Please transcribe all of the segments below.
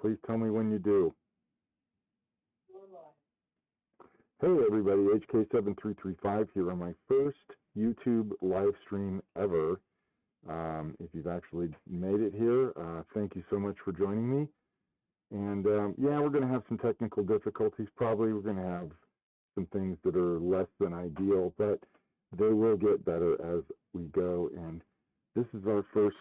Please tell me when you do. Hey everybody, HK7335 here on my first YouTube live stream ever. If you've actually made it here, thank you so much for joining me. And yeah, we're going to have some technical difficulties probably. We're going to have some things that are less than ideal, but they will get better as we go. And this is our first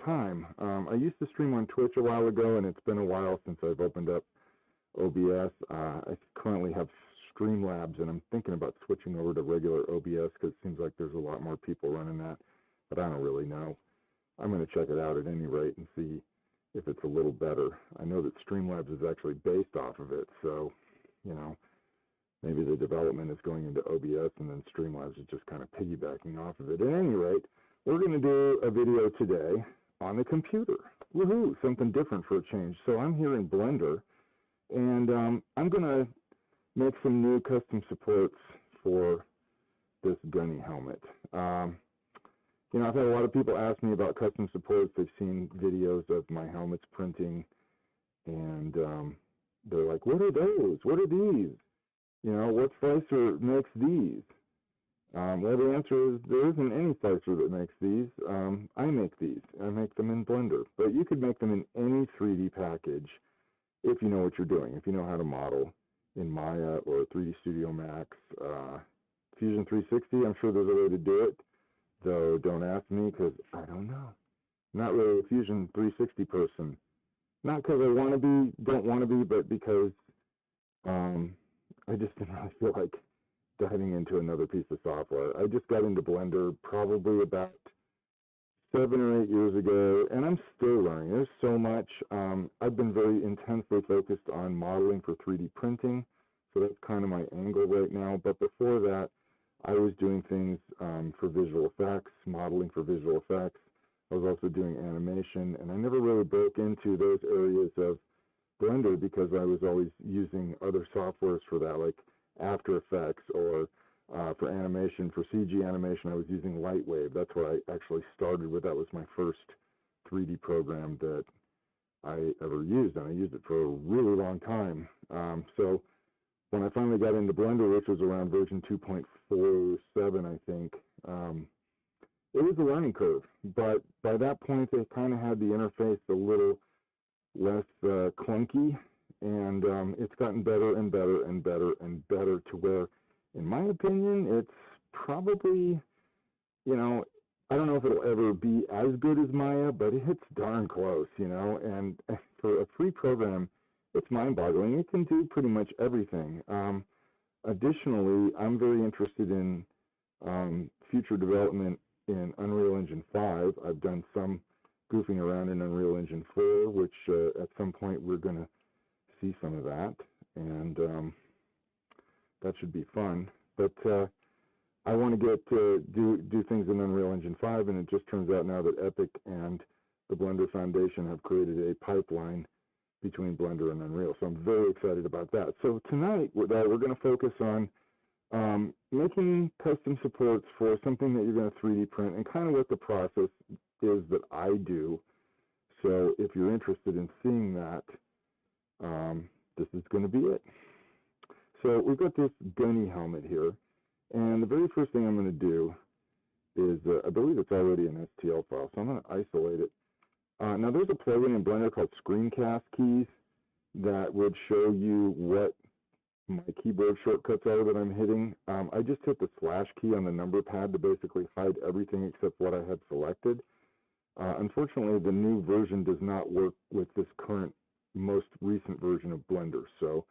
time. I used to stream on Twitch a while ago, and it's been a while since I've opened up OBS. I currently have Streamlabs, and I'm thinking about switching over to regular OBS because it seems like there's a lot more people running that, but I don't really know. I'm going to check it out at any rate and see if it's a little better. I know that Streamlabs is actually based off of it, so, you know, maybe the development is going into OBS and then Streamlabs is just kind of piggybacking off of it. At any rate, we're going to do a video today on the computer. Woohoo, something different for a change. So I'm here in Blender, and I'm going to make some new custom supports for this gunny helmet. You know, I've had a lot of people ask me about custom supports. They've seen videos of my helmets printing, and they're like, what are those? What are these? You know, what slicer makes these? Well, the answer is there isn't any slicer that makes these. I make these. I make them in Blender. But you could make them in any 3D package if you know what you're doing, if you know how to model in Maya or 3D Studio Max. Fusion 360, I'm sure there's a way to do it, though don't ask me because I don't know. I'm not really a Fusion 360 person. Not because I want to be, don't want to be, but because I just didn't really feel like diving into another piece of software. I just got into Blender probably about 7 or 8 years ago, and I'm still learning. There's so much. I've been very intensely focused on modeling for 3D printing, so that's kind of my angle right now. But before that, I was doing things for visual effects, modeling for visual effects. I was also doing animation, and I never really broke into those areas of Blender because I was always using other softwares for that, like After Effects, or for animation, for CG animation, I was using Lightwave. That's what I actually started with. That was my first 3D program that I ever used, and I used it for a really long time. So when I finally got into Blender, which was around version 2.47, I think, it was a learning curve. But by that point, they kind of had the interface a little less clunky, and it's gotten better and better and better and better to where, in my opinion, it's probably, you know, I don't know if it'll ever be as good as Maya, but it's darn close, you know, and for a free program, it's mind-boggling. It can do pretty much everything. Additionally, I'm very interested in future development in Unreal Engine 5. I've done some goofing around in Unreal Engine 4, which at some point we're going to see some of that, and that should be fun. But I want to get do things in Unreal Engine 5, and it just turns out now that Epic and the Blender Foundation have created a pipeline between Blender and Unreal, so I'm very excited about that. So tonight we're going to focus on making custom supports for something that you're going to 3D print, and kind of what the process is that I do. So if you're interested in seeing that, this is going to be it. So we've got this gunny helmet here, and the very first thing I'm going to do is, I believe it's already an STL file, so I'm going to isolate it. Now there's a plugin in Blender called Screencast Keys that would show you what my keyboard shortcuts are that I'm hitting. I just hit the slash key on the number pad to basically hide everything except what I had selected. Unfortunately, the new version does not work with this current, most recent version of Blender. So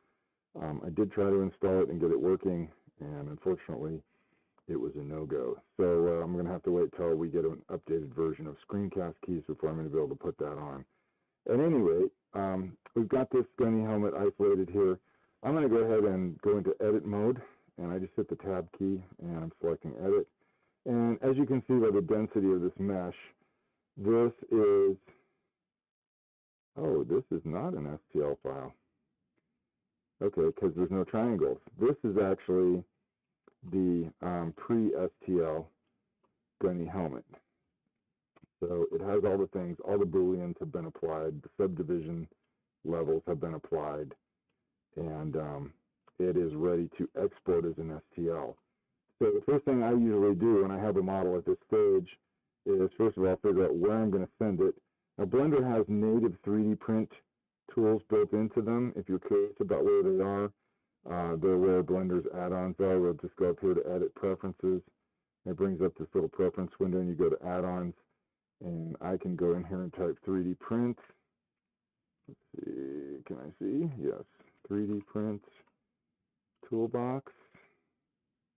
I did try to install it and get it working, and unfortunately, it was a no-go. So I'm going to have to wait till we get an updated version of Screencast Keys before I'm going to be able to put that on. At any rate, we've got this gunny helmet isolated here. I'm going to go ahead and go into edit mode, and I just hit the tab key, and I'm selecting edit. And as you can see by the density of this mesh, this is, oh, this is not an STL file. Okay, because there's no triangles. This is actually the pre-STL gunny helmet. So it has all the things, all the booleans have been applied, the subdivision levels have been applied, and it is ready to export as an STL. So the first thing I usually do when I have a model at this stage is, first of all, figure out where I'm going to send it. Now, Blender has native 3D print tools built into them. If you're curious about where they are, they're where Blender's add-ons are. We'll just go up here to Edit Preferences. It brings up this little preference window, and you go to Add-ons, and I can go in here and type 3D print. Let's see, can I see? Yes, 3D print toolbox. Is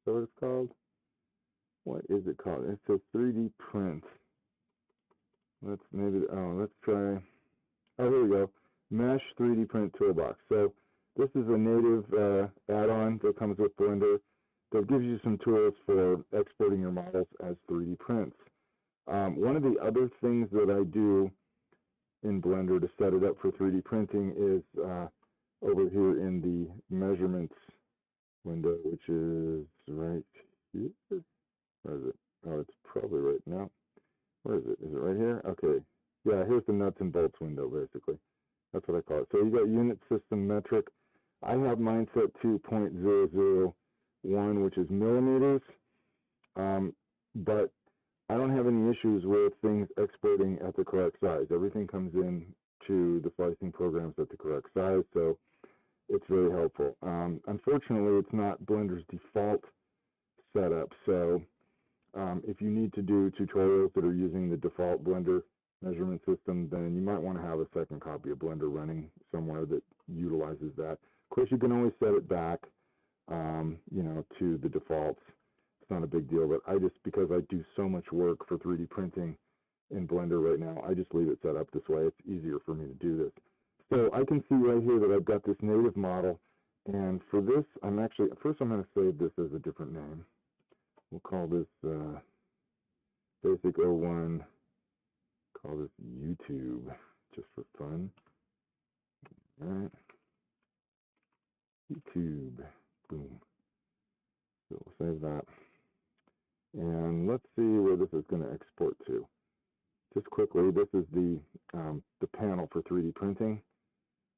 that what it's called? What is it called? It says 3D print. Let's try. Oh, here we go. Mesh 3D print toolbox. So this is a native add-on that comes with Blender that gives you some tools for exporting your models as 3D prints. One of the other things that I do in Blender to set it up for 3D printing is over here in the measurements window, which is right here. Where is it? Oh, it's probably right now. Where is it? Is it right here? Okay. Yeah, here's the nuts and bolts window, basically. That's what I call it. So you got unit system metric. I have mine set to 0.001, which is millimeters. But I don't have any issues with things exporting at the correct size. Everything comes in to the slicing programs at the correct size, so it's very helpful. Unfortunately, it's not Blender's default setup, so if you need to do tutorials that are using the default Blender measurement system, then you might want to have a second copy of Blender running somewhere that utilizes that. Of course, you can always set it back, to the defaults. It's not a big deal, but because I do so much work for 3D printing in Blender right now, I just leave it set up this way. It's easier for me to do this. So I can see right here that I've got this native model, and for this, first I'm going to save this as a different name. We'll call this Basic 01, call this YouTube, just for fun. All right, YouTube, boom. So we'll save that. And let's see where this is going to export to. Just quickly, this is the panel for 3D printing.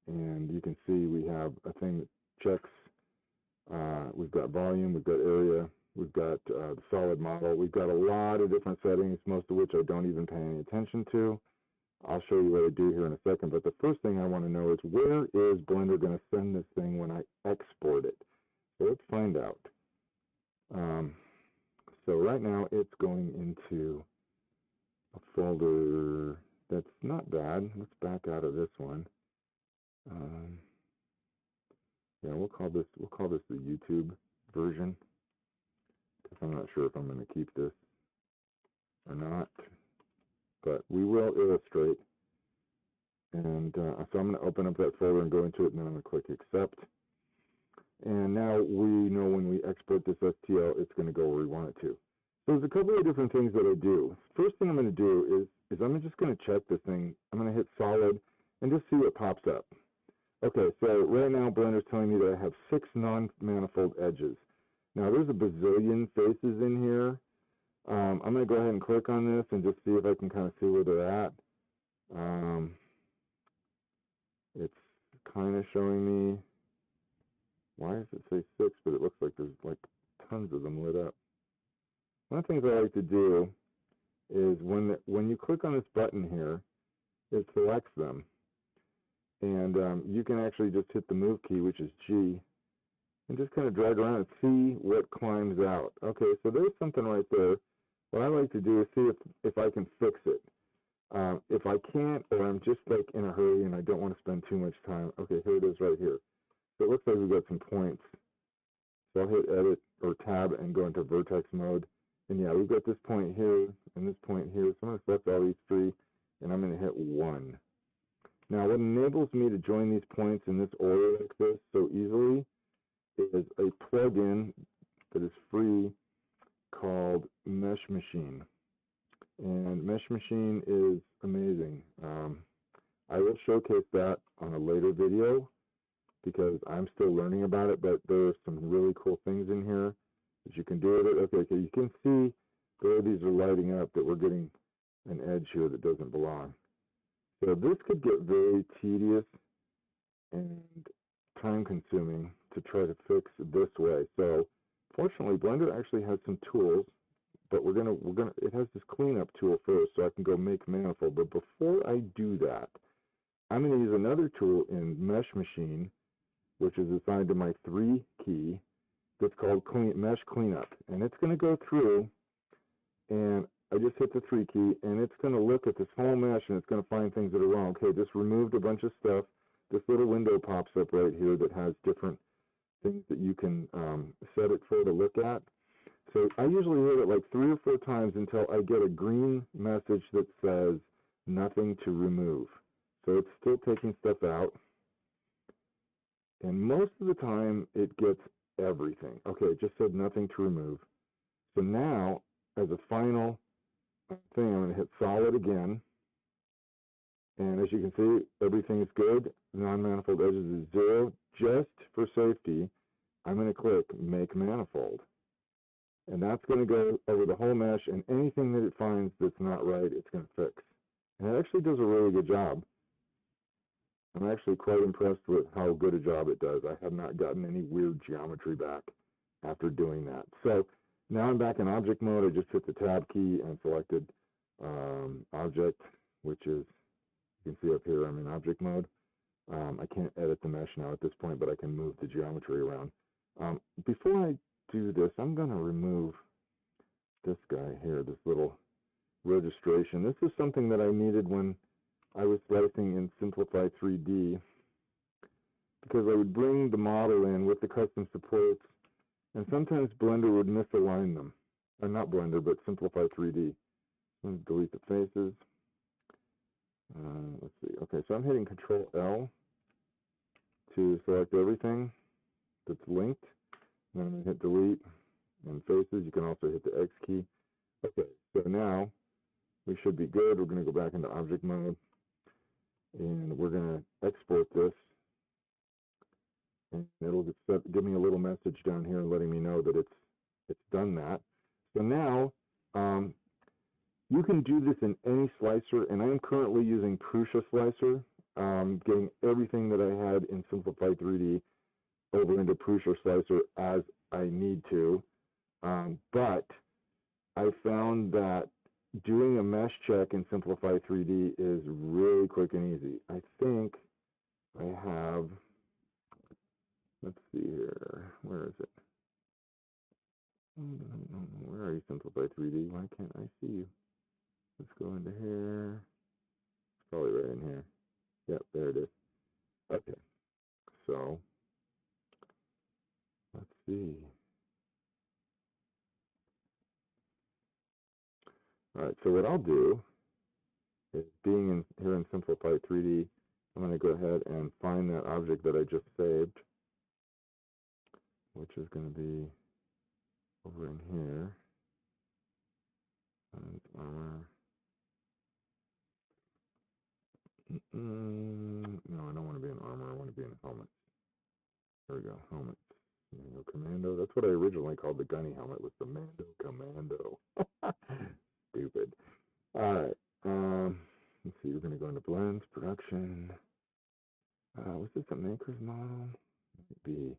And you can see we have a thing that checks, we've got volume, we've got area, we've got the solid model. We've got a lot of different settings, most of which I don't even pay any attention to. I'll show you what I do here in a second, but the first thing I want to know is, where is Blender going to send this thing when I export it? So let's find out. So right now it's going into a folder that's not bad. Let's back out of this one. Yeah, we'll call this the YouTube version, because I'm not sure if I'm going to keep this or not, but we will illustrate. And so I'm going to open up that folder and go into it, and then I'm going to click accept. And now we know when we export this STL, it's going to go where we want it to. So there's a couple of different things that I do. First thing I'm going to do is I'm just going to check this thing. I'm going to hit solid and just see what pops up. Okay, so right now Blender's telling me that I have 6 non-manifold edges. Now there's a bazillion faces in here. I'm going to go ahead and click on this and just see if I can kind of see where they're at. It's kind of showing me, why does it say 6, but it looks like there's like tons of them lit up. One of the things I like to do is when you click on this button here, it selects them. And you can actually just hit the move key, which is G, and just kind of drag around and see what climbs out. Okay, so there's something right there. What I like to do is see if I can fix it. If I can't, or I'm just like in a hurry and I don't want to spend too much time. Okay, here it is right here. So it looks like we've got some points. So I'll hit edit or tab and go into vertex mode. And yeah, we've got this point here and this point here. So I'm going to select all these 3 and I'm going to hit 1. Now what enables me to join these points in this order like this so easily is a plugin that is free called Mesh Machine. And Mesh Machine is amazing. I will showcase that on a later video because I'm still learning about it, but there are some really cool things in here that you can do with it. Okay, so you can see the way these are lighting up that we're getting an edge here that doesn't belong. So this could get very tedious and time consuming to try to fix this way. So fortunately, Blender actually has some tools, but it has this cleanup tool first, so I can go make manifold. But before I do that, I'm going to use another tool in Mesh Machine, which is assigned to my 3 key, that's called Mesh Cleanup. And it's going to go through, and I just hit the 3 key, and it's going to look at this whole mesh, and it's going to find things that are wrong. Okay, this removed a bunch of stuff. This little window pops up right here that has different things that you can set it for to look at. So I usually hit it like 3 or 4 times until I get a green message that says nothing to remove. So it's still taking stuff out. And most of the time it gets everything. Okay, it just said nothing to remove. So now, as a final thing, I'm going to hit solid again. And as you can see, everything is good. Non-manifold edges is 0. Just for safety, I'm going to click Make Manifold. And that's going to go over the whole mesh, and anything that it finds that's not right, it's going to fix. And it actually does a really good job. I'm actually quite impressed with how good a job it does. I have not gotten any weird geometry back after doing that. So now I'm back in object mode. I just hit the tab key and selected object, which is, you can see up here, I'm in object mode. I can't edit the mesh now at this point, but I can move the geometry around. Before I do this, I'm going to remove this guy here, this little registration. This is something that I needed when I was slicing in Simplify 3D, because I would bring the model in with the custom supports, and sometimes Blender would misalign them. Not Blender, but Simplify 3D. Let's delete the faces. Let's see. Okay, so I'm hitting Control L to select everything that's linked. And I'm going to hit delete and faces. You can also hit the X key. Okay, so now we should be good. We're going to go back into object mode, and we're going to export this. And it'll give me a little message down here letting me know that it's done that. So now you can do this in any slicer, and I'm currently using Prusa slicer, getting everything that I had in Simplify 3D over into Prusa slicer as I need to. But I found that doing a mesh check in Simplify 3D is really quick and easy. I think I have, let's see here, where is it? Where are you, Simplify 3D? Why can't I see you? Let's go into here. It's probably right in here. Yep, there it is. Okay, so let's see. All right, so what I'll do is, being in here in Simplify 3D, I'm going to go ahead and find that object that I just saved, which is going to be over in here. And armor. No, I don't want to be an armor. I want to be in helmet. There we go, helmet. Mando Commando. That's what I originally called the gunny helmet, was the Mando Commando. Stupid. All right. Let's see. We're going to go into blends, production. Was this a maker's model? Maybe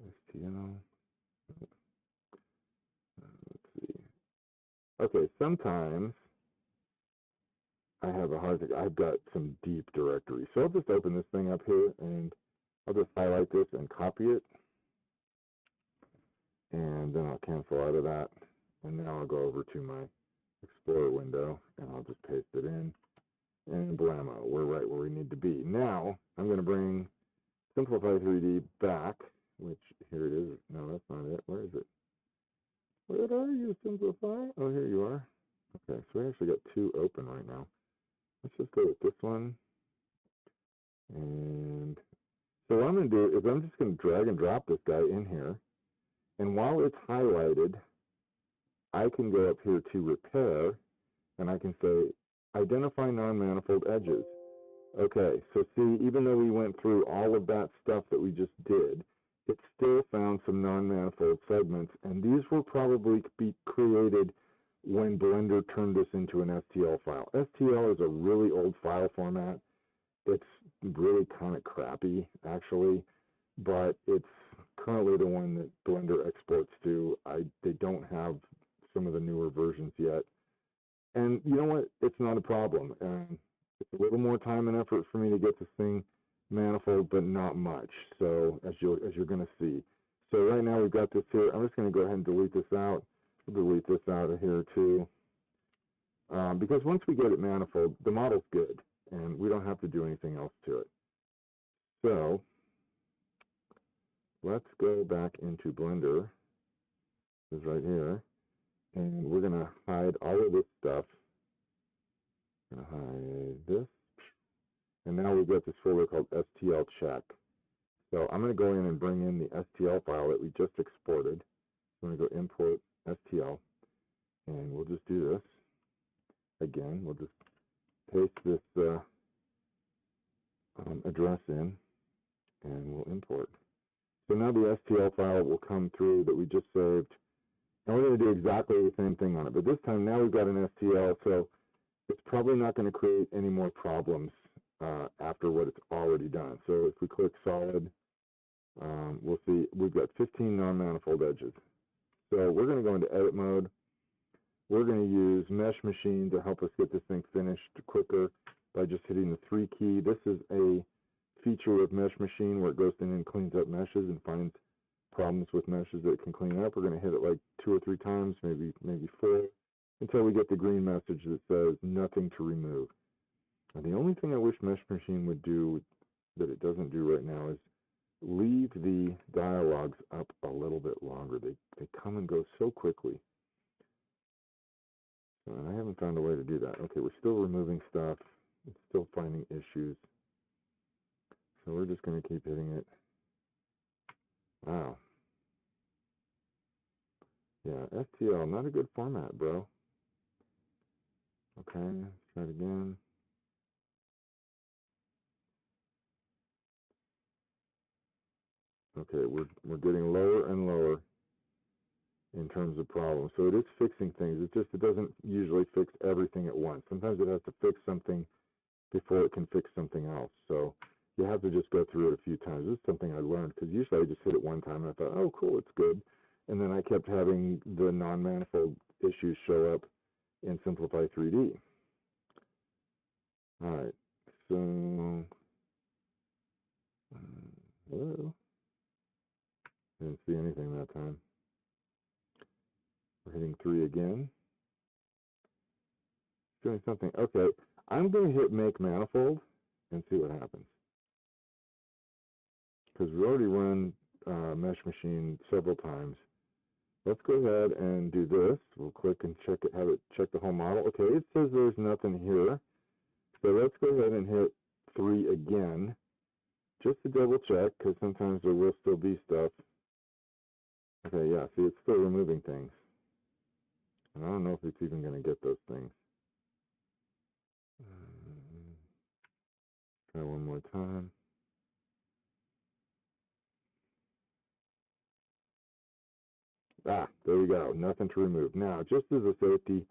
STL. Let's see. Okay, sometimes I have a hard thing. I've got some deep directory. So I'll just open this thing up here, and I'll just highlight this and copy it. And then I'll cancel out of that. And now I'll go over to my Explorer window, and I'll just paste it in. And blammo, we're right where we need to be. Now, I'm going to bring Simplify 3D back, which, here it is. No, that's not it. Where is it? Where are you, Simplify? Oh, here you are. Okay, so we actually got 2 open right now. Let's just go with this one. And so what I'm going to do is I'm just going to drag and drop this guy in here. And while it's highlighted, I can go up here to repair, and I can say, identify non-manifold edges. Okay, so see, even though we went through all of that stuff that we just did, it still found some non-manifold segments, and these will probably be created when Blender turned this into an STL file. STL is a really old file format. It's really kind of crappy, actually, but it's currently the one that Blender exports to. They don't have some of the newer versions yet. And you know what? It's not a problem. And it's a little more time and effort for me to get this thing manifold, but not much. So as you're going to see. So right now we've got this here. I'm just going to go ahead and delete this out. We'll delete this out of here too. Because once we get it manifold, the model's good, and we don't have to do anything else to it. So let's go back into Blender. This is right here. And we're going to hide all of this stuff. Going to hide this. And now we've got this folder called STL check. So I'm going to go in and bring in the STL file that we just exported. So I'm going to go import STL. And we'll just do this. Again, we'll just paste this address in, and we'll import. So now the STL file will come through that we just saved. And we're going to do exactly the same thing on it. But this time, now we've got an STL, so it's probably not going to create any more problems after what it's already done. So if we click solid, we'll see we've got 15 non-manifold edges. So we're going to go into edit mode. We're going to use Mesh Machine to help us get this thing finished quicker by just hitting the 3 key. This is a feature of Mesh Machine where it goes in and cleans up meshes and finds problems with meshes that it can clean up. We're going to hit it like 2 or 3 times, maybe 4, until we get the green message that says nothing to remove. And the only thing I wish Mesh Machine would do that it doesn't do right now is leave the dialogues up a little bit longer. They come and go so quickly. And I haven't found a way to do that. Okay, we're still removing stuff. It's still finding issues. So we're just going to keep hitting it. Wow. Yeah, STL, not a good format, bro. Okay, let's try it again. Okay, we're getting lower and lower in terms of problems. So it is fixing things. It doesn't usually fix everything at once. Sometimes it has to fix something before it can fix something else. So you have to just go through it a few times. This is something I learned because usually I just hit it one time and I thought, oh, cool, it's good. And then I kept having the non-manifold issues show up in Simplify 3D. All right, so hello. Didn't see anything that time. We're hitting 3 again. Doing something. Okay, I'm going to hit Make Manifold and see what happens. Because we already run Mesh Machine several times. Let's go ahead and do this. We'll click and check it, have it check the whole model. Okay, it says there's nothing here. So let's go ahead and hit 3 again, just to double check, because sometimes there will still be stuff. Okay, yeah, see, it's still removing things. And I don't know if it's even going to get those things. Try one more time. Ah, there we go. Nothing to remove. Now, just as a safety,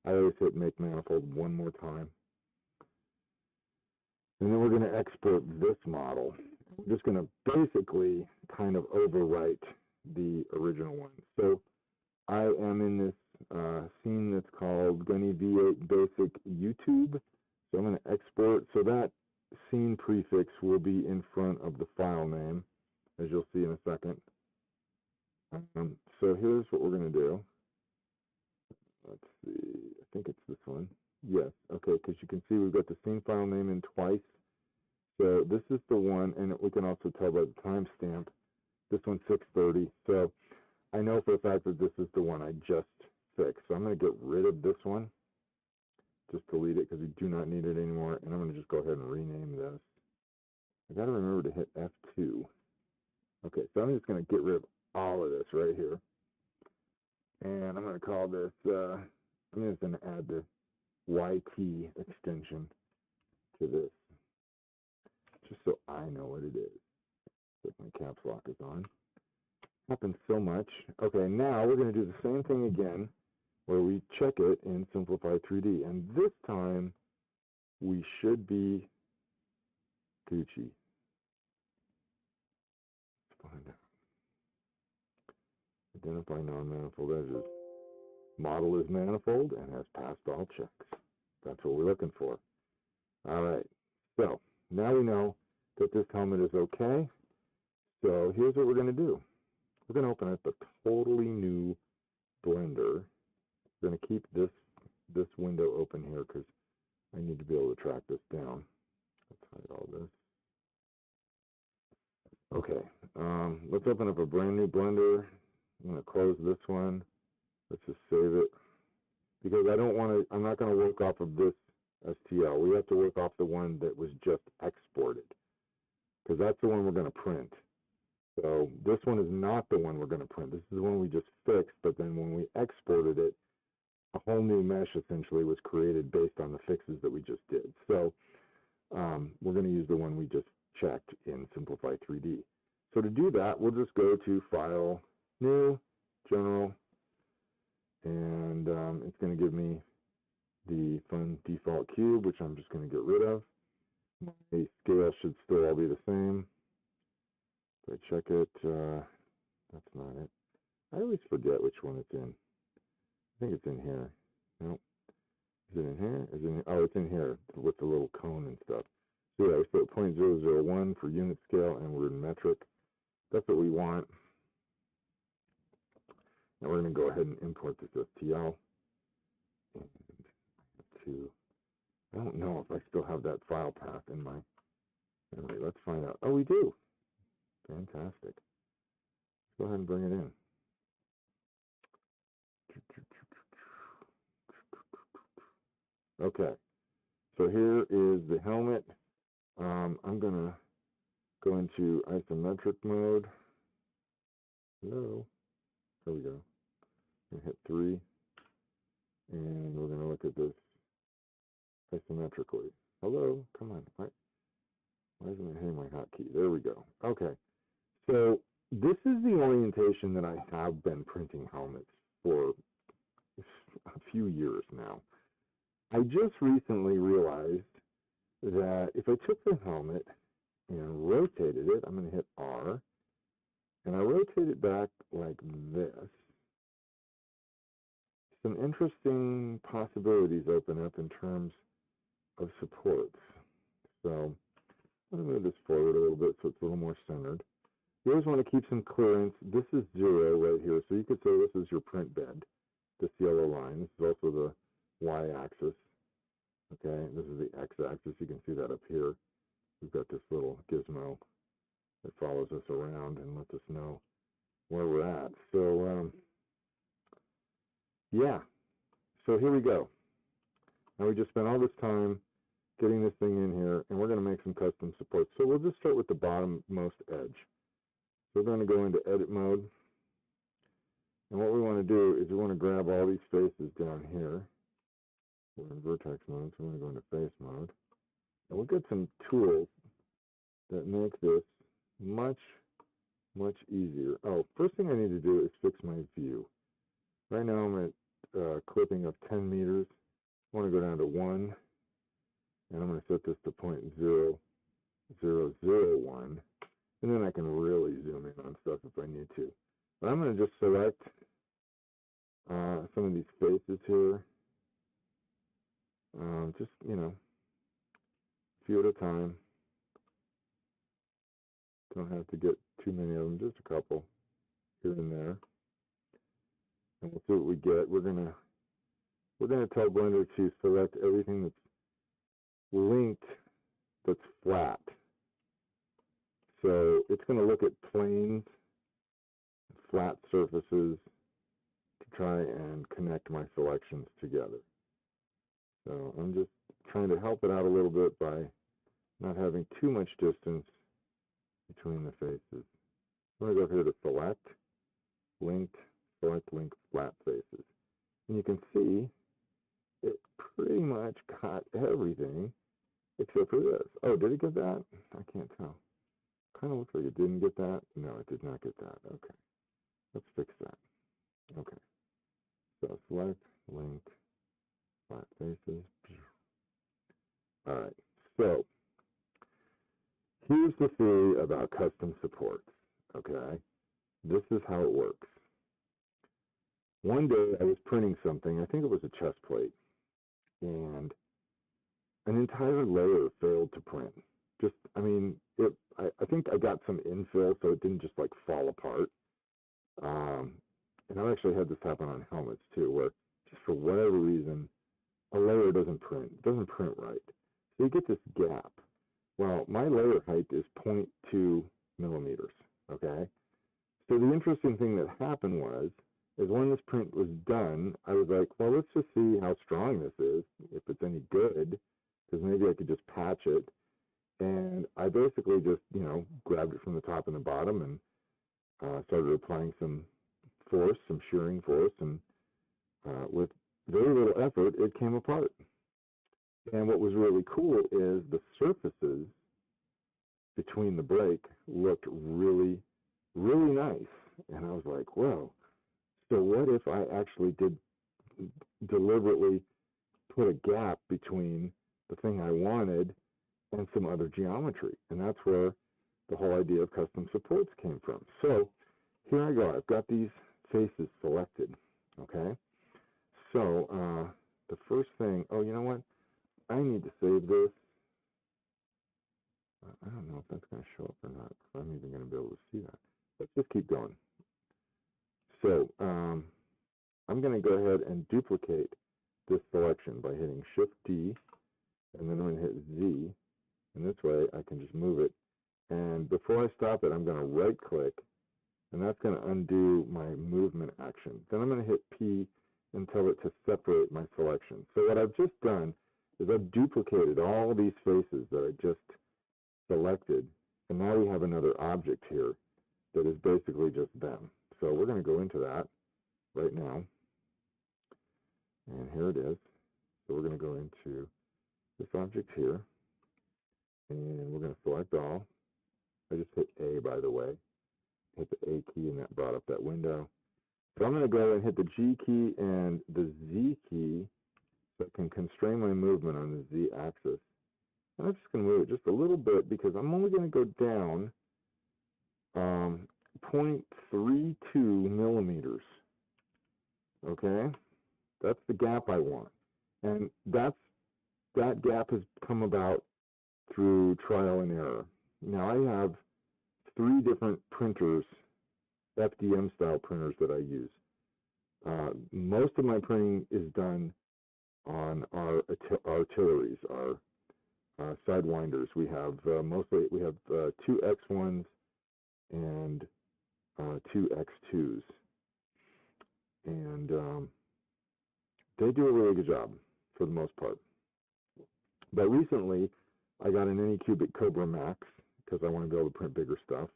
I always hit Make Manifold one more time. And then we're going to export this model. We're just going to basically kind of overwrite the original one. So I am in this scene that's called Gunny V8 Basic YouTube. So I'm going to export. So that scene prefix will be in front of the file name, as you'll see in a second. So here's what we're going to do. Let's see. I think it's this one. Yes. Okay, because you can see we've got the scene file name in twice. So this is the one, and we can also tell by the timestamp. This one's 6:30. So I know for a fact that this is the one I just fixed. So I'm going to get rid of this one. Just delete it because we do not need it anymore. And I'm going to just go ahead and rename this. I got to remember to hit F2. Okay, so I'm just going to get rid of all of this right here. And I'm going to call this, I'm just going to add the YT extension to this, just so I know what it is. If my caps lock is on. Happens so much. Okay, now we're going to do the same thing again, where we check it in Simplify 3D. And this time, we should be Gucci. Let's find out. Identify non-manifold edges. Model is manifold and has passed all checks. That's what we're looking for. All right. So now we know that this helmet is okay. So here's what we're going to do. We're going to open up a totally new Blender. We're going to keep this window open here because I need to be able to track this down. Let's hide all this. Okay, let's open up a brand new Blender. I'm going to close this one. Let's just save it because I'm not going to work off of this STL. We have to work off the one that was just exported because that's the one we're going to print. So this one is not the one we're going to print. This is the one we just fixed, but then when we exported it, a whole new mesh essentially was created based on the fixes that we just did. So we're going to use the one we just checked in Simplify 3D. So to do that, we'll just go to File, New, General, and it's going to give me the fun default cube, which I'm just going to get rid of. My scale should still all be the same. If I check it, that's not it. I always forget which one it's in. I think it's in here. Nope. Is it in here? Is it in, oh, it's in here with the little cone and stuff. So yeah, we put 0.001 for unit scale, and we're in metric. That's what we want. Now we're going to go ahead and import this STL. And I don't know if I still have that file path in my memory. Let's find out. Oh, we do. Fantastic. Let's go ahead and bring it in. Okay. So here is the helmet. I'm going to go into isometric mode. Hello. There we go. I'm going to hit 3. And we're going to look at this isometrically. Hello. Come on. Why isn't it hitting my hotkey? There we go. Okay. So this is the orientation that I have been printing helmets for a few years now. I just recently realized that if I took the helmet and rotated it, I'm going to hit R, and I rotate it back like this, some interesting possibilities open up in terms of supports. So I'm going to move this forward a little bit so it's a little more centered. You always want to keep some clearance. This is 0 right here, so you could say this is your print bed, this yellow line. This is also the y-axis. Okay, this is the x-axis. You can see that up here. We've got this little gizmo that follows us around and lets us know where we're at. So, yeah. So here we go. Now we just spent all this time getting this thing in here, and we're going to make some custom supports. So we'll just start with the bottommost edge. So we're going to go into edit mode. And what we want to do is we want to grab all these faces down here. We're in vertex mode, so we're going to go into face mode. And we'll get some tools that make this much, much easier. Oh, first thing I need to do is fix my view. Right now I'm at clipping of 10 meters. I want to go down to 1, and I'm going to set this to 0.0001, and then I can really zoom in on stuff if I need to. But I'm going to just select some of these faces here. Just, you know, a few at a time. Don't have to get too many of them, just a couple here and there. And we'll see what we get. We're gonna tell Blender to select everything that's linked that's flat. So it's going to look at planes, flat surfaces to try and connect my selections together. So I'm just trying to help it out a little bit by not having too much distance between the faces. I'm going to go here to select linked flat faces. And you can see it pretty much got everything except for this. Oh, did it get that? I can't tell. Kind of looks like it didn't get that. No, it did not get that. Okay. Let's fix that. Okay. So select link, flat faces. All right, so here's the theory about custom supports, okay? This is how it works. One day I was printing something, I think it was a chest plate, and an entire layer failed to print. Just, I mean, I think I got some infill so it didn't just like fall apart. And I've actually had this happen on helmets too, where just for whatever reason, a layer doesn't print right. So you get this gap. Well, my layer height is 0.2 millimeters, okay? So the interesting thing that happened is when this print was done, I was like, well, let's just see how strong this is, if it's any good, because maybe I could just patch it. And I basically just, grabbed it from the top and the bottom and started applying some force, some shearing force, and with very little effort, it came apart. And what was really cool is the surfaces between the brake looked really, really nice. And I was like, whoa. So what if I actually did deliberately put a gap between the thing I wanted and some other geometry? And that's where the whole idea of custom supports came from. So here I go. I've got these faces selected, okay? So the first thing, oh, you know what? I need to save this. I don't know if that's going to show up or not. If I'm even going to be able to see that. Let's just keep going. So I'm going to go ahead and duplicate this selection by hitting Shift-D, and then I'm going to hit Z, and this way I can just move it. And before I stop it, I'm going to right-click, and that's going to undo my movement action. Then I'm going to hit P and tell it to separate my selection. So what I've just done is I've duplicated all these faces that I just selected, and now we have another object here that is basically just them. So we're going to go into that right now, and here it is. So we're going to go into this object here, and we're going to select all. I just hit A, by the way. Hit the A key, and that brought up that window. So I'm going to go and hit the G key and the Z key so I can constrain my movement on the Z axis. And I'm just going to move it just a little bit because I'm only going to go down 0.32 millimeters. Okay? That's the gap I want. And that gap has come about through trial and error. Now I have 3 different printers, FDM style printers that I use. Most of my printing is done on our artilleries, our sidewinders. We have 2 X1s and 2 X2s, and they do a really good job for the most part. But recently, I got an Anycubic Cobra Max because I want to be able to print bigger stuff.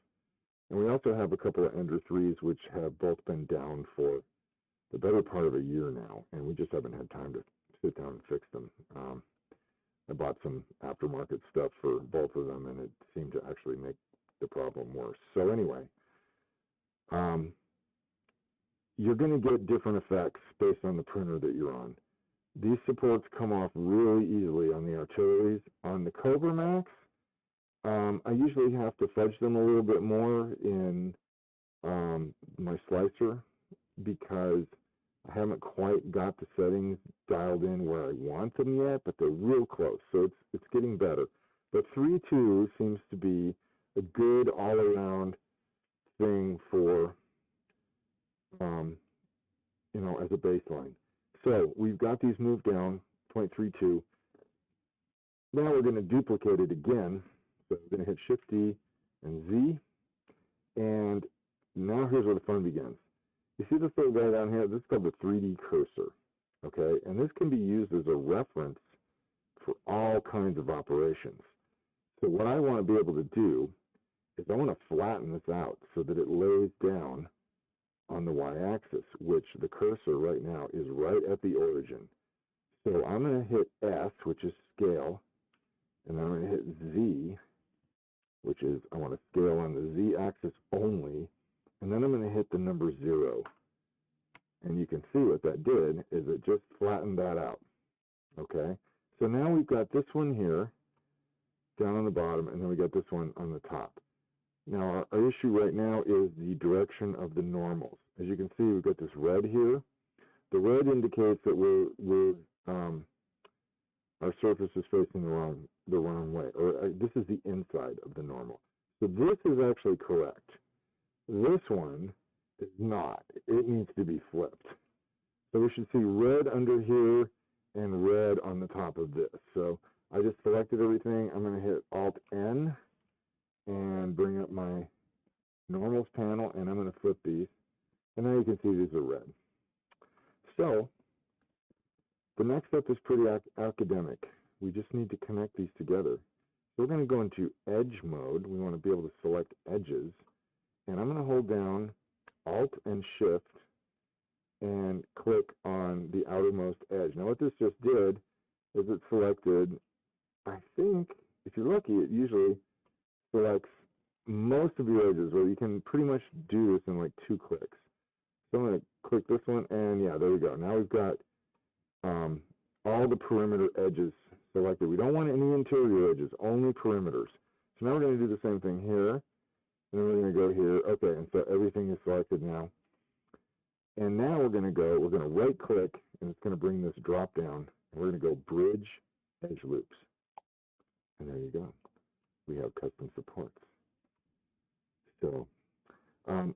And we also have a couple of Ender 3s which have both been down for the better part of a year now, and we just haven't had time to sit down and fix them. I bought some aftermarket stuff for both of them, and it seemed to actually make the problem worse. So anyway, you're going to get different effects based on the printer that you're on. These supports come off really easily on the artilleries. On the Cobra Max, I usually have to fudge them a little bit more in my slicer because I haven't quite got the settings dialed in where I want them yet, but they're real close, so it's getting better. But 3.2 seems to be a good all-around thing for, as a baseline. So we've got these moved down, 0.32. Now we're going to duplicate it again. So we're going to hit Shift-D and Z. And now here's where the fun begins. You see this little guy down here? This is called the 3D cursor. Okay? And this can be used as a reference for all kinds of operations. So what I want to be able to do is I want to flatten this out so that it lays down on the y-axis, which the cursor right now is right at the origin. So I'm going to hit S, which is scale, and I'm going to hit Z, which is I want to scale on the Z-axis only, and then I'm going to hit the number 0. And you can see what that did is it just flattened that out. Okay, so now we've got this one here down on the bottom, and then we got this one on the top. Now our issue right now is the direction of the normals. As you can see, we've got this red here. The red indicates that our surface is facing the wrong way, or this is the inside of the normal. So this is actually correct. This one is not. It needs to be flipped. So we should see red under here and red on the top of this. So I just selected everything. I'm going to hit Alt-N and bring up my normals panel, and I'm going to flip these. And now you can see these are red. So the next step is pretty academic. We just need to connect these together. So we're going to go into edge mode. We want to be able to select edges. And I'm going to hold down Alt and Shift and click on the outermost edge. Now what this just did is it selected, I think, if you're lucky, it usually selects most of your edges, where you can pretty much do this in like 2 clicks. So I'm going to click this one, and yeah, there we go. Now we've got all the perimeter edges selected. We don't want any interior edges, only perimeters. So now we're going to do the same thing here, and then we're going to go here. Okay, and so everything is selected now. And now we're going to right click, and it's going to bring this drop down, and we're going to go Bridge Edge Loops. And there you go. We have custom supports. So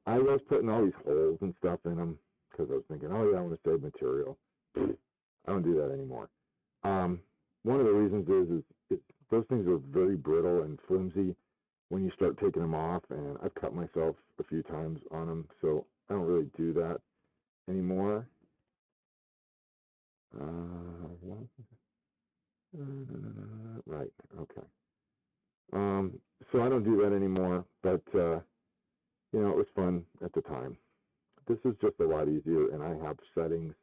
I was putting all these holes and stuff in them because I was thinking, oh yeah, I want to save material. I don't do that anymore. One of the reasons is those things are very brittle and flimsy when you start taking them off, and I've cut myself a few times on them, so I don't really do that anymore. Right, okay. So I don't do that anymore, but you know, it was fun at the time. This is just a lot easier, and I have settings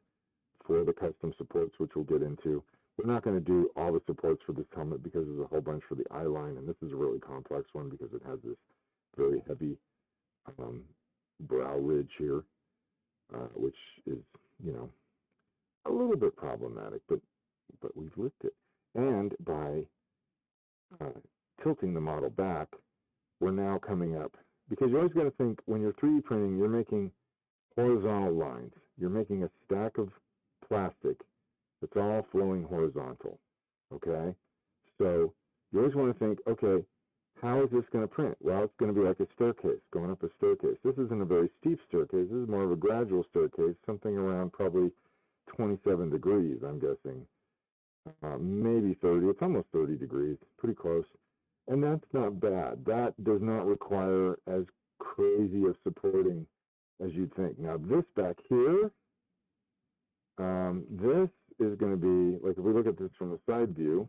for the custom supports, which we'll get into. We're not going to do all the supports for this helmet because there's a whole bunch for the eye line, and this is a really complex one because it has this very heavy brow ridge here, which is, you know, a little bit problematic, but we've licked it. And by tilting the model back, we're now coming up, because you always got to think, when you're 3D printing, you're making horizontal lines. You're making a stack of plastic that's all flowing horizontal, okay? So you always want to think, okay, how is this going to print? Well, it's going to be like a staircase, going up a staircase. This isn't a very steep staircase. This is more of a gradual staircase, something around probably 27 degrees, I'm guessing. Maybe 30. It's almost 30 degrees, pretty close. And that's not bad. That does not require as crazy of supporting as you'd think. Now, this back here, this is going to be, like if we look at this from the side view,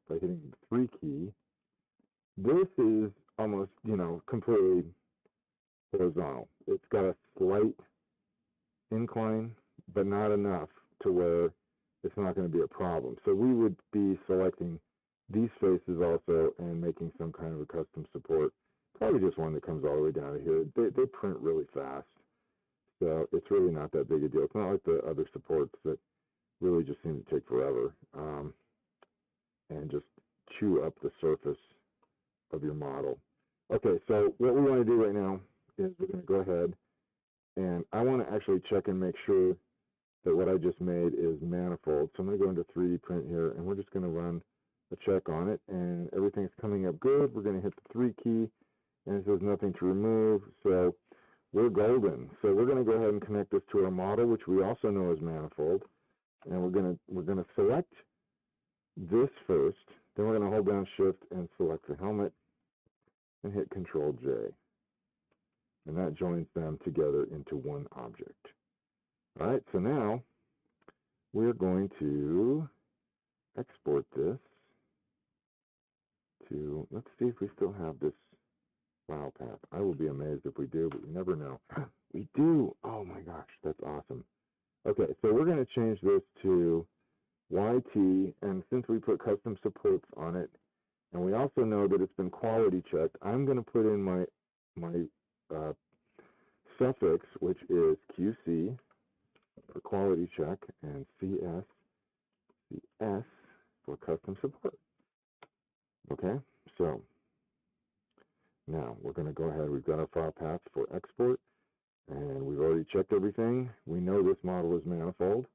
by hitting the 3 key, this is almost, you know, completely horizontal. It's got a slight incline, but not enough to where it's not going to be a problem. So we would be selecting these faces also and making some kind of a custom support. Probably just one that comes all the way down to here. They print really fast, so it's really not that big a deal. It's not like the other supports that really just seem to take forever and just chew up the surface of your model. Okay, so what we want to do right now is we're going to go ahead, and I want to actually check and make sure that what I just made is manifold. So I'm going to go into 3D print here, and we're just going to run a check on it, and everything's coming up good. We're going to hit the 3 key, and it says nothing to remove, so we're golden. So we're going to go ahead and connect this to our model, which we also know is manifold, and we're going to select this first. Then we're going to hold down Shift and select the helmet and hit Control J, and that joins them together into one object. All right, so now we're going to export this to, let's see if we still have this file path. I will be amazed if we do, but you never know. We do. Oh my gosh, that's awesome. Okay, so we're going to change this to YT, and since we put custom supports on it, and we also know that it's been quality checked, I'm going to put in my suffix, which is QC, for quality check, and CS for custom support. Okay, so now we're going to go ahead. We've got our file paths for export, and we've already checked everything. We know this model is manifold,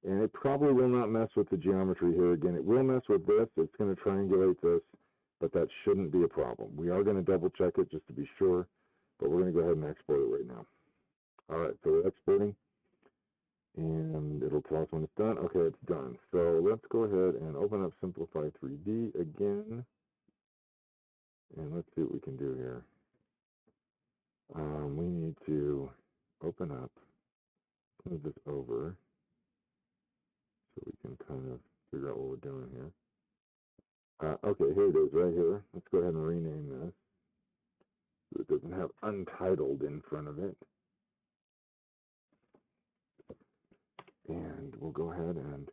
and it probably will not mess with the geometry here. Again, it will mess with this. It's going to triangulate this, but that shouldn't be a problem. We are going to double check it just to be sure, but we're going to go ahead and export it right now. All right, so we're exporting, and it'll tell us when it's done. Okay, it's done. So let's go ahead and open up Simplify 3D again, and let's see what we can do here. We need to open up, move this over, so we can kind of figure out what we're doing here. Okay, here it is, right here. Let's go ahead and rename this so it doesn't have untitled in front of it. And we'll go ahead and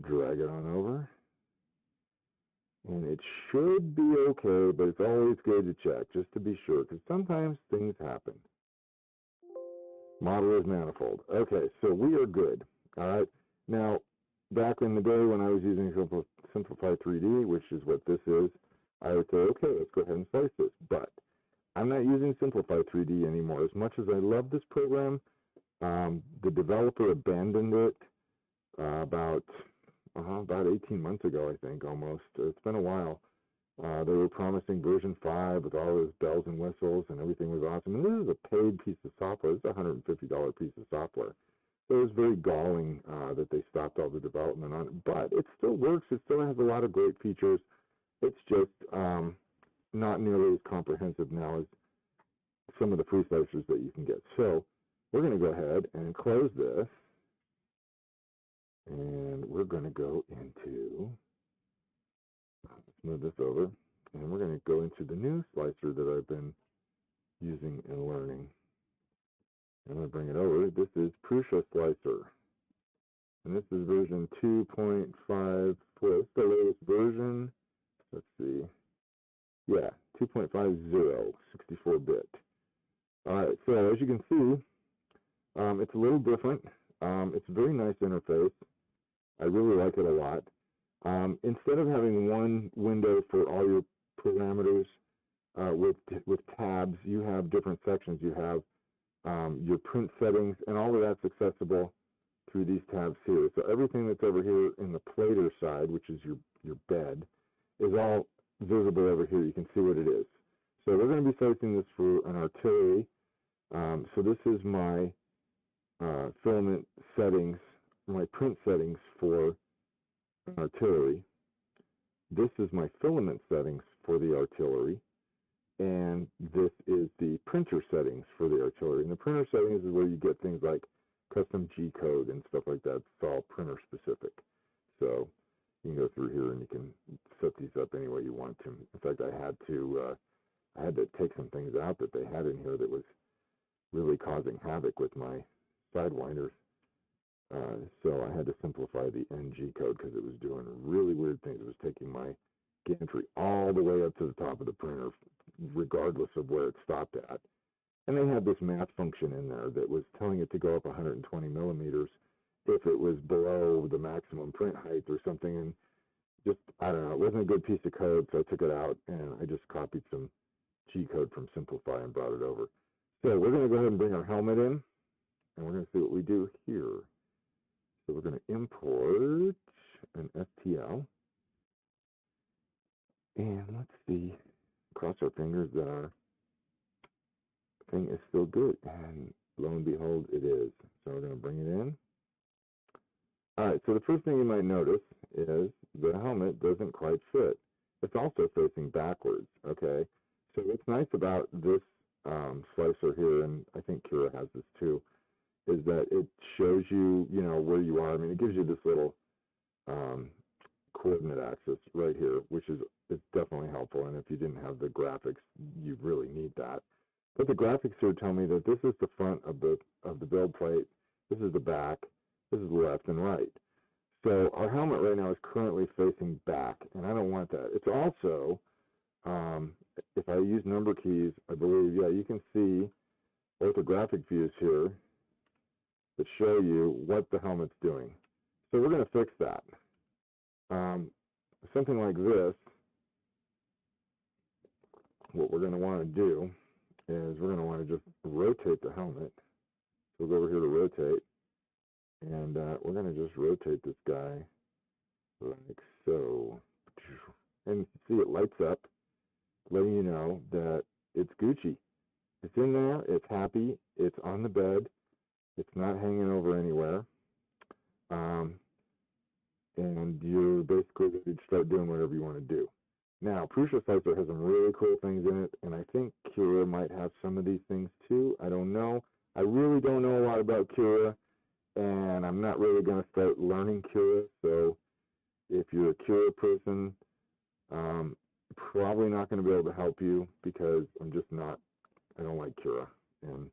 drag it on over. And it should be okay, but it's always good to check, just to be sure, because sometimes things happen. Model is manifold. Okay, so we are good. All right. Now, back in the day when I was using Simplify 3D, which is what this is, I would say, okay, let's go ahead and slice this. But I'm not using Simplify 3D anymore. As much as I love this program, the developer abandoned it about 18 months ago, I think, almost. It's been a while. They were promising version 5 with all those bells and whistles, and everything was awesome. And this is a paid piece of software. It's a $150 piece of software. So it was very galling that they stopped all the development on it. But it still works. It still has a lot of great features. It's just not nearly as comprehensive now as some of the free slicers that you can get. So we're going to go ahead and close this. And we're going to go into, let's move this over, and we're going to go into the new slicer that I've been using and learning. I'm going to bring it over. This is Prusa Slicer. And this is version 2.54. It's the latest version. Let's see. Yeah, 2.50, 64-bit. All right, so as you can see, it's a little different. It's a very nice interface. I really like it a lot. Instead of having one window for all your parameters with tabs, you have different sections. You have your print settings, and all of that's accessible through these tabs here. So everything that's over here in the plater side, which is your bed, is all visible over here. You can see what it is. So we're going to be selecting this for an artillery. So this is my filament settings, my print settings for artillery. This is my filament settings for the artillery, and this is the printer settings for the artillery. And the printer settings is where you get things like custom G code and stuff like that. It's all printer specific. So you can go through here and you can set these up any way you want to. In fact, I had to take some things out that they had in here that was really causing havoc with my sidewinders. So I had to simplify the NG code because it was doing really weird things. It was taking my gantry all the way up to the top of the printer, regardless of where it stopped at. And they had this math function in there that was telling it to go up 120 millimeters if it was below the maximum print height or something. And just, I don't know, it wasn't a good piece of code, so I took it out and I just copied some G code from Simplify and brought it over. So we're going to go ahead and bring our helmet in, and we're going to see what we do here. So we're going to import an STL, and let's see, cross our fingers that our thing is still good, and lo and behold, it is. So we're going to bring it in. All right, so the first thing you might notice is the helmet doesn't quite fit. It's also facing backwards, okay? So what's nice about this slicer here, and I think Kira has this too, is that it shows you, where you are. I mean, it gives you this little coordinate axis right here, which is definitely helpful. And if you didn't have the graphics, you really need that. But the graphics here tell me that this is the front of the build plate, this is the back, this is left and right. So our helmet right now is currently facing back, and I don't want that. It's also, if I use number keys, I believe, yeah, you can see orthographic views here. that show you what the helmet's doing. So we're going to fix that. Something like this, what we're going to want to do is we're going to want to just rotate the helmet. So we'll go over here to rotate, and we're going to just rotate this guy like so. And see, it lights up, letting you know that it's Gucci. It's in there, it's happy, it's on the bed, it's not hanging over anywhere, and you're basically ready to start doing whatever you want to do. Now, Prusa Slicer has some really cool things in it, and I think Cura might have some of these things too. I don't know. I really don't know a lot about Cura, and I'm not really going to start learning Cura, so if you're a Cura person, probably not going to be able to help you because I don't like Cura, and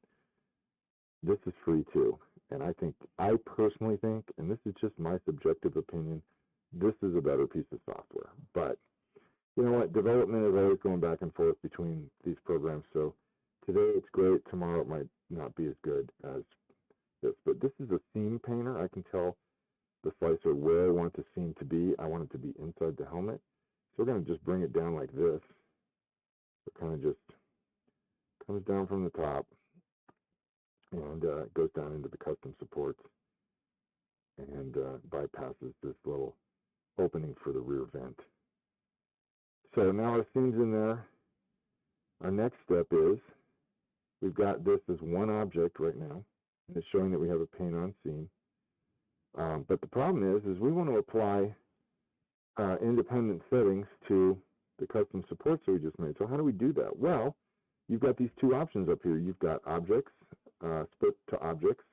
this is free too. And I personally think, and this is just my subjective opinion, this is a better piece of software. But you know what? Development is always going back and forth between these programs. So today it's great. Tomorrow it might not be as good as this. But this is a seam painter. I can tell the slicer where I want the seam to be. I want it to be inside the helmet. So we're going to just bring it down like this. It kind of just comes down from the top and goes down into the custom supports and bypasses this little opening for the rear vent. So now our seam's in there. Our next step is we've got this as one object right now, and it's showing that we have a paint on seam. But the problem is we want to apply independent settings to the custom supports that we just made. So how do we do that? Well, you've got these two options up here. You've got objects, split to objects,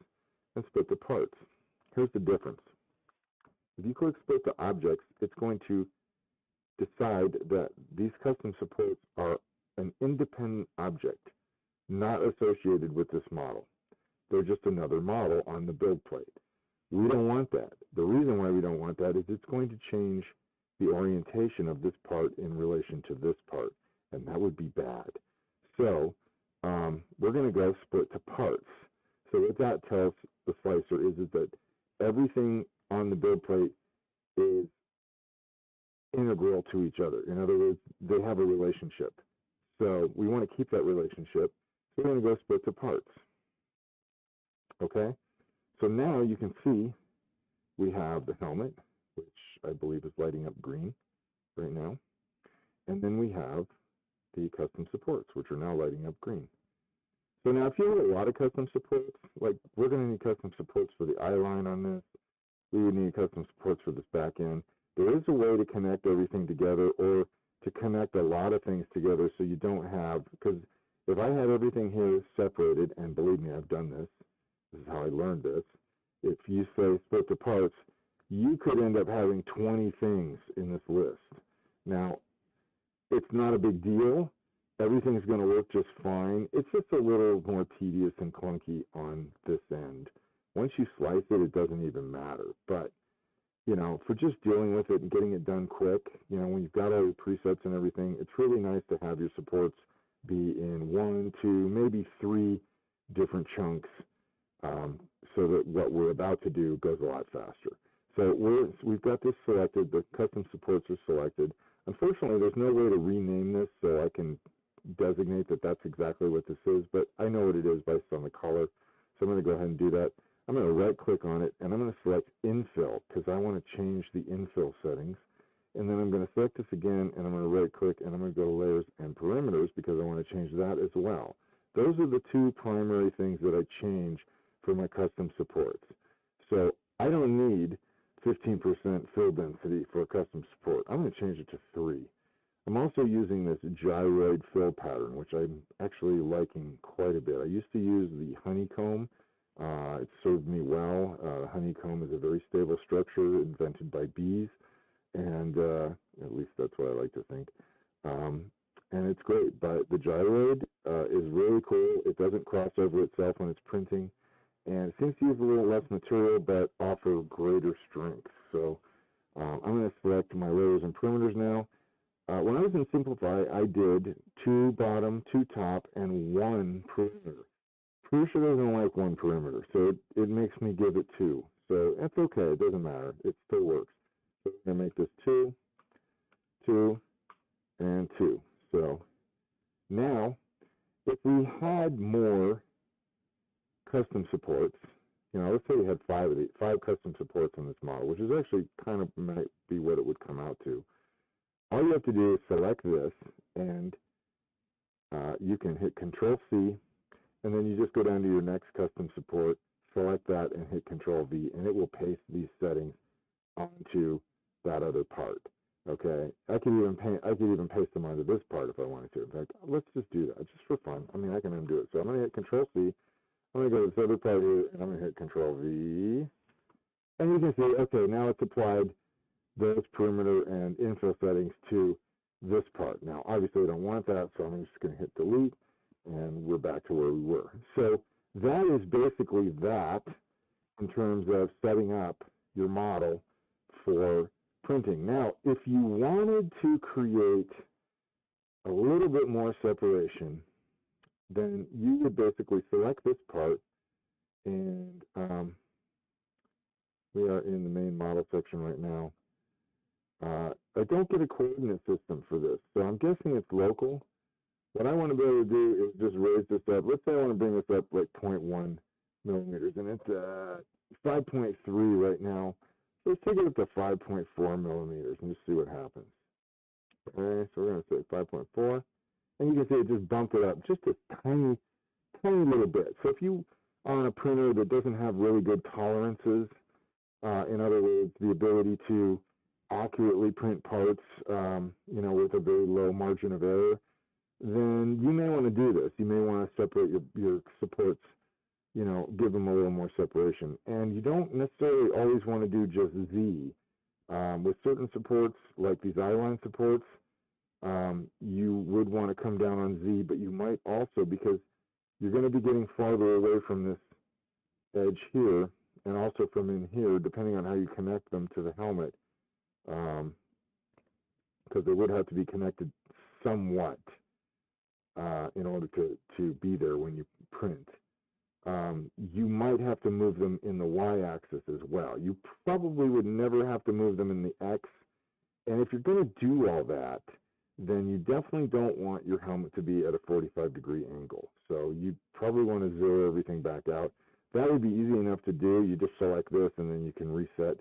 and split to parts. Here's the difference. If you click split to objects, it's going to decide that these custom supports are an independent object, not associated with this model. They're just another model on the build plate. We don't want that. The reason why we don't want that is it's going to change the orientation of this part in relation to this part, and that would be bad. So we're going to go split to parts. So what that tells the slicer is that everything on the build plate is integral to each other. In other words, they have a relationship. So we want to keep that relationship. So we're going to go split to parts. Okay? So now you can see we have the helmet, which I believe is lighting up green right now. And then we have the custom supports, which are now lighting up green. So now if you have a lot of custom supports, like we're going to need custom supports for the eye line on this. We would need custom supports for this back end. There is a way to connect everything together or to connect a lot of things together so you don't have, because if I had everything here separated, and believe me, I've done this, this is how I learned this, if you say split to parts, you could end up having 20 things in this list. Now, it's not a big deal. Everything's going to work just fine. It's just a little more tedious and clunky on this end. Once you slice it, it doesn't even matter. But, you know, for just dealing with it and getting it done quick, you know, when you've got all your presets and everything, it's really nice to have your supports be in 1, 2, maybe 3 different chunks so that what we're about to do goes a lot faster. So we've got this selected. The custom supports are selected. Unfortunately, there's no way to rename this, so I can designate that that's exactly what this is, but I know what it is based on the color. So I'm going to go ahead and do that. I'm going to right-click on it, and I'm going to select Infill because I want to change the infill settings. And then I'm going to select this again, and I'm going to right-click, and I'm going to go to Layers and Perimeters because I want to change that as well. Those are the two primary things that I change for my custom supports. So I don't need 15% fill density for a custom support. I'm going to change it to 3. I'm also using this gyroid fill pattern, which I'm actually liking quite a bit. I used to use the honeycomb. It served me well. Honeycomb is a very stable structure invented by bees, and at least that's what I like to think. And it's great, but the gyroid is really cool. It doesn't cross over itself when it's printing, and it seems to use a little less material but offer greater strength. So I'm going to select my layers and perimeters now. When I was in Simplify, I did 2 bottom, 2 top, and 1 perimeter. Prusa doesn't like one perimeter, so it makes me give it 2. So that's okay. It doesn't matter. It still works. So we're going to make this 2, 2, and 2. So now, if we had more custom supports, let's say we had 5 custom supports on this model, which is actually kind of might be what it would come out to. All you have to do is select this, and you can hit Control-C, and then you just go down to your next custom support, select that, and hit Control-V, and it will paste these settings onto that other part. Okay, I could even paste them onto this part if I wanted to. In fact, let's just do that just for fun. I mean, I can undo it. So I'm going to hit Control-C. I'm going to go to this other part here, and I'm going to hit Control-V. And you can see, okay, now it's applied those perimeter and infill settings to this part. Now, obviously, I don't want that, so I'm just going to hit Delete, and we're back to where we were. So that is basically that in terms of setting up your model for printing. Now, if you wanted to create a little bit more separation, then you would basically select this part, and we are in the main model section right now. I don't get a coordinate system for this, so I'm guessing it's local. What I want to be able to do is just raise this up. Let's say I want to bring this up like 0.1 millimeters, and it's 5.3 right now. Let's take it up to 5.4 millimeters and just see what happens. Okay, so we're going to say 5.4, and you can see it just bumped it up just a tiny little bit. So if you are on a printer that doesn't have really good tolerances, in other words, the ability to accurately print parts, with a very low margin of error, then you may want to do this. You may want to separate your supports, give them a little more separation. And you don't necessarily always want to do just Z. With certain supports, like these eyeline supports, you would want to come down on Z, but you might also, because you're going to be getting farther away from this edge here, and also from in here, depending on how you connect them to the helmet, because they would have to be connected somewhat in order to be there when you print. You might have to move them in the Y-axis as well. You probably would never have to move them in the X. And if you're going to do all that, then you definitely don't want your helmet to be at a 45-degree angle. So you probably want to zero everything back out. That would be easy enough to do. You just select this, and then you can reset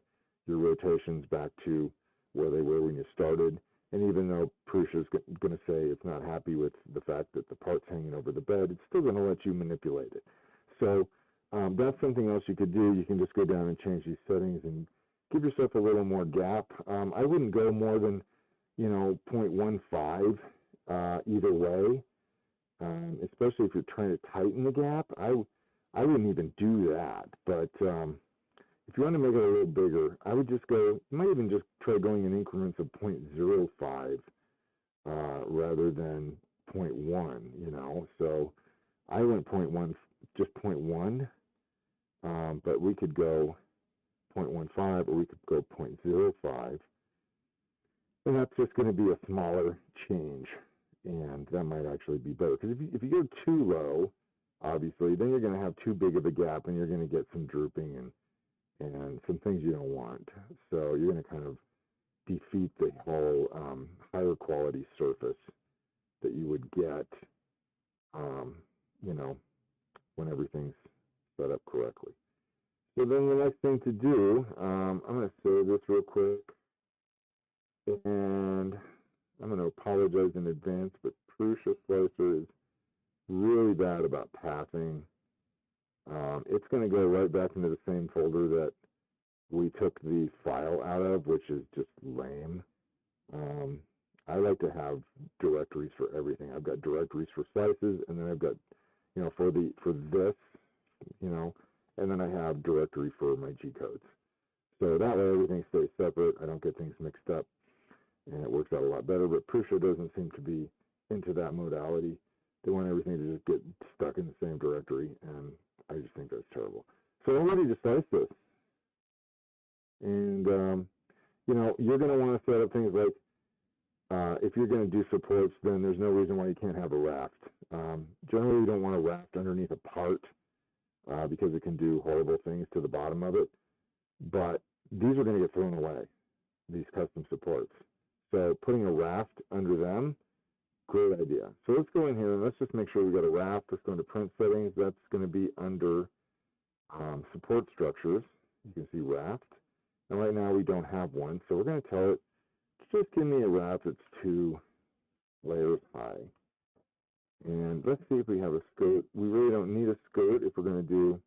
your rotations back to where they were when you started. And even though Prusa is going to say it's not happy with the fact that the part's hanging over the bed, it's still going to let you manipulate it. So that's something else you could do. You can just go down and change these settings and give yourself a little more gap. I wouldn't go more than 0.15 either way, especially if you're trying to tighten the gap. I wouldn't even do that. But if you want to make it a little bigger, I would just go, you might even just try going in increments of 0.05 rather than 0.1, So I went 0.1, just 0.1, but we could go 0.15 or we could go 0.05. And that's just going to be a smaller change, and that might actually be better. Because if you go too low, obviously, then you're going to have too big of a gap, and you're going to get some drooping and some things you don't want. So you're going to kind of defeat the whole higher quality surface that you would get, when everything's set up correctly. So then the next thing to do, I'm going to save this real quick. And I'm going to apologize in advance, but Prusa Slicer is really bad about pathing. It's going to go right back into the same folder that we took the file out of, which is just lame. I like to have directories for everything. I've got directories for slices, and then I've got, for this, and then I have directory for my G codes. So that way everything stays separate. I don't get things mixed up, and it works out a lot better. But Prusa doesn't seem to be into that modality. They want everything to just get stuck in the same directory, and I just think that's terrible. So I'm ready to slice this. And, you're going to want to set up things like, if you're going to do supports, then there's no reason why you can't have a raft. Generally, you don't want a raft underneath a part because it can do horrible things to the bottom of it. But these are going to get thrown away, these custom supports. So putting a raft under them, great idea. So let's go in here and let's just make sure we got a raft. Let's go into print settings. That's going to be under support structures. You can see raft. And right now we don't have one. So we're going to tell it, just give me a raft that's 2 layers high. And let's see if we have a skirt. We really don't need a skirt if we're going to do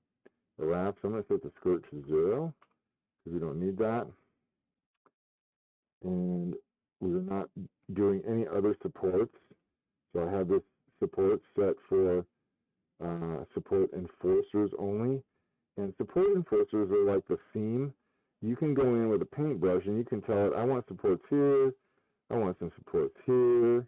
a raft. So I'm going to set the skirt to 0 because we don't need that. And we're not doing any other supports. So I have this support set for support enforcers only. And support enforcers are like the theme. You can go in with a paintbrush and you can tell it, I want supports here, I want some supports here.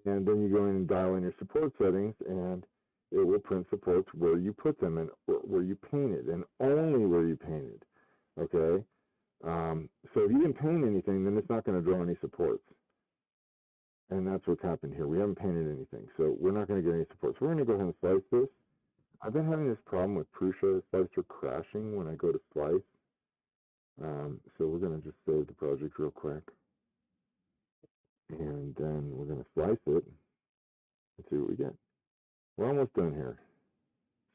And then you go in and dial in your support settings and it will print supports where you put them and where you painted, and only where you painted. Okay? So if you didn't paint anything, then it's not going to draw any supports. And that's what's happened here. We haven't painted anything, so we're not going to get any supports. We're going to go ahead and slice this. I've been having this problem with Prusa slicer crashing when I go to slice. So we're going to just save the project real quick. And then we're going to slice it and see what we get. We're almost done here.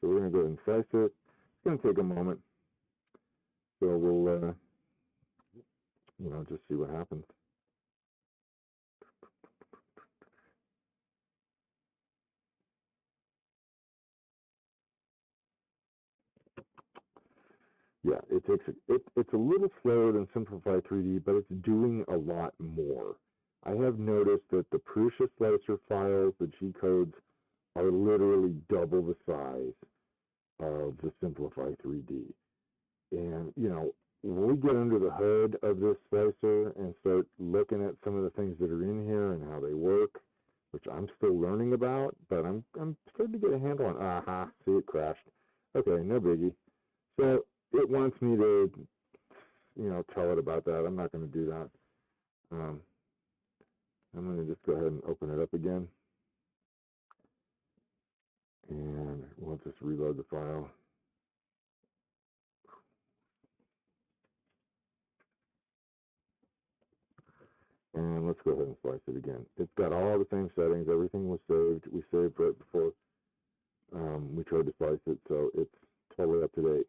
So we're going to go ahead and slice it. It's going to take a moment. So we'll, just see what happens. Yeah, it's a little slower than Simplify 3D, but it's doing a lot more. I have noticed that the Prusa slicer files, the G codes, are literally double the size of the Simplify 3D. And, when we get under the hood of this slicer and start looking at some of the things that are in here and how they work, which I'm still learning about, but I'm starting to get a handle on. Aha, see, it crashed. Okay, no biggie. So it wants me to, tell it about that. I'm not going to do that. I'm going to just go ahead and open it up again. And we'll just reload the file. And let's go ahead and slice it again. It's got all the same settings. Everything was saved. We saved right before we tried to slice it, so it's totally up to date.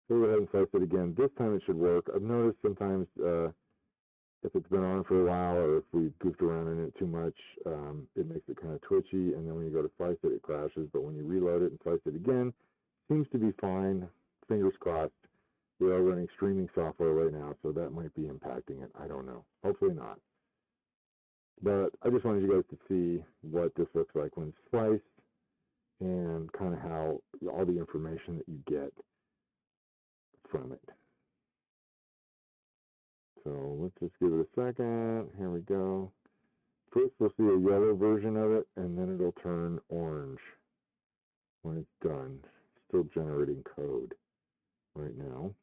So we'll go ahead and slice it again. This time it should work. I've noticed sometimes if it's been on for a while or if we goofed around in it too much, it makes it kind of twitchy, and then when you go to slice it, it crashes. But when you reload it and slice it again, it seems to be fine. Fingers crossed. We are running streaming software right now, so that might be impacting it. I don't know. Hopefully not. But I just wanted you guys to see what this looks like when it's sliced and kind of how all the information that you get from it. So let's just give it a second. Here we go. First we'll see a yellow version of it, and then it'll turn orange when it's done. Still generating code right now.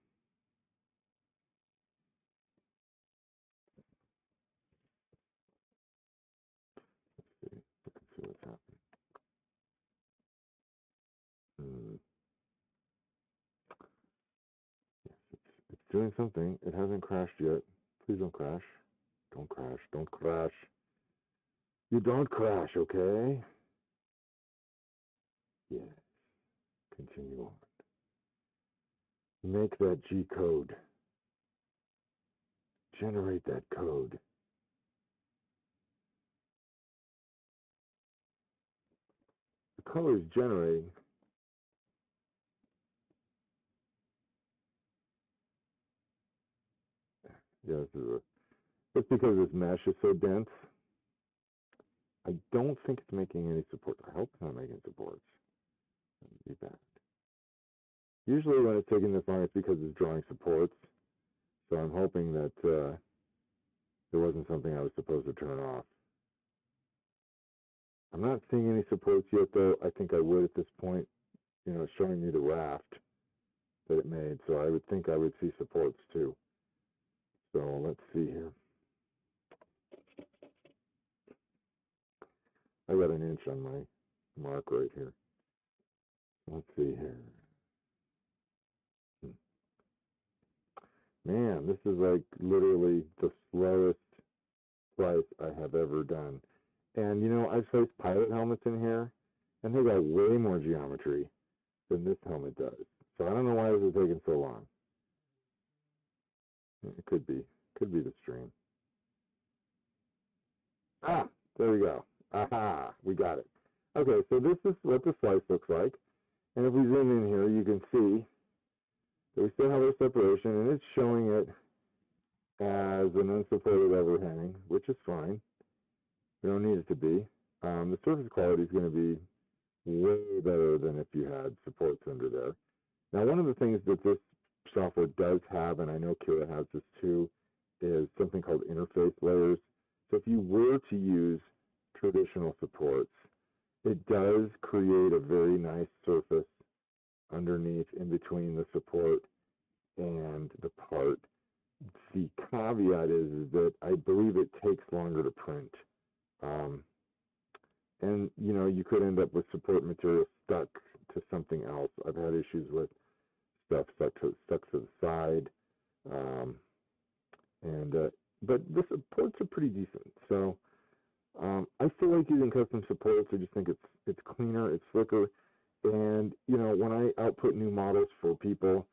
Let's see what's happening. Yes, it's doing something. It hasn't crashed yet. Please don't crash. Don't crash. Don't crash. You don't crash, okay? Yes. Continue on. Make that G code. Generate that code. The color is generating. Yeah, it's because this mesh is so dense. I don't think it's making any supports. I hope it's not making supports. Be bad. Usually when it's taking this long, it's because it's drawing supports. So I'm hoping that there wasn't something I was supposed to turn off. I'm not seeing any supports yet, though. I think I would at this point. It's showing me the raft that it made, so I would think I would see supports too. So let's see here. I got an inch on my mark right here. Let's see here. Man, this is like literally the slowest slice I have ever done. And you know, I've sliced pilot helmets in here, and they got way more geometry than this helmet does. So I don't know why this is taking so long. It could be the stream. Ah, there we go. Aha, we got it. Okay, so this is what the slice looks like. And if we zoom in here, you can see that we still have our separation, and it's showing it as an unsupported overhang, which is fine. We don't need it to be. The surface quality is going to be way better than if you had supports under there. Now, one of the things that this software does have, and I know Kira has this too, is something called interface layers. So if you were to use traditional supports, it does create a very nice surface underneath in between the support and the part. The caveat is that I believe it takes longer to print. And, you know, you could end up with support material stuck to something else. I've had issues with stuff stuck to the side. But the supports are pretty decent. So I still like using custom supports. I just think it's cleaner, it's slicker. And, you know, when I output new models for people,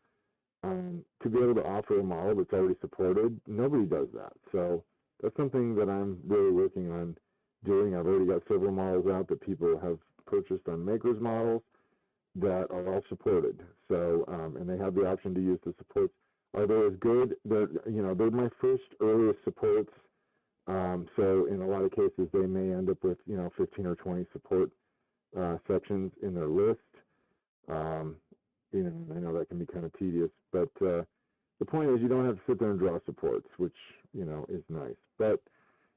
to be able to offer a model that's already supported, nobody does that. So that's something that I'm really working on doing. I've already got several models out that people have purchased on Maker's models that are all supported. So, and they have the option to use the supports. Are they as good? They're my first earliest supports. So in a lot of cases, they may end up with, 15 or 20 support sections in their list. I know that can be kind of tedious, but the point is you don't have to sit there and draw supports, which, is nice. But,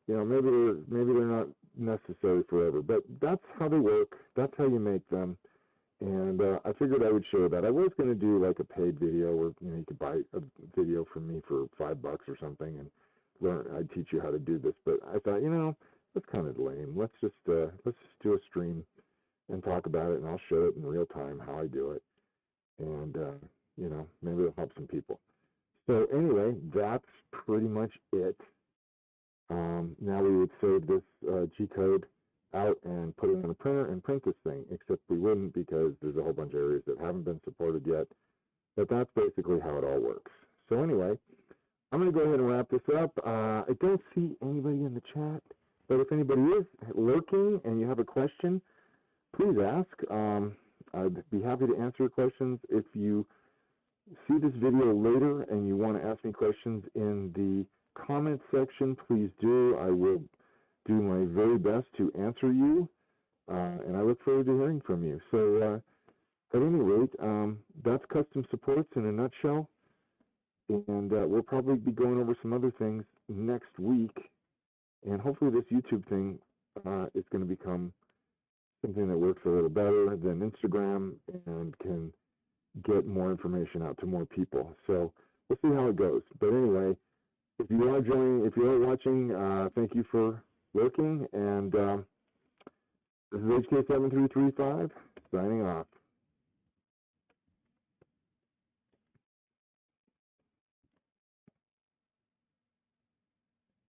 maybe they're not necessary forever, but that's how they work. That's how you make them. And I figured I would share that. I was going to do like a paid video where, you could buy a video from me for $5 or something and learn. I'd teach you how to do this, but I thought, that's kind of lame. Let's just do a stream and talk about it, and I'll show it in real time how I do it. And, maybe it'll help some people. So anyway, that's pretty much it. Now we would save this G-code out and put it on a printer and print this thing, except we wouldn't because there's a whole bunch of areas that haven't been supported yet. But that's basically how it all works. So anyway, I'm going to go ahead and wrap this up. I don't see anybody in the chat, but if anybody is lurking and you have a question, please ask. I'd be happy to answer your questions. If you see this video later and you want to ask me questions in the comment section, please do. I will do my very best to answer you, and I look forward to hearing from you. So at any rate, that's custom supports in a nutshell, and we'll probably be going over some other things next week, and hopefully this YouTube thing is going to become something that works a little better than Instagram and can get more information out to more people. So we'll see how it goes. But anyway, if you are watching, thank you for lurking. And this is HK7335 signing off.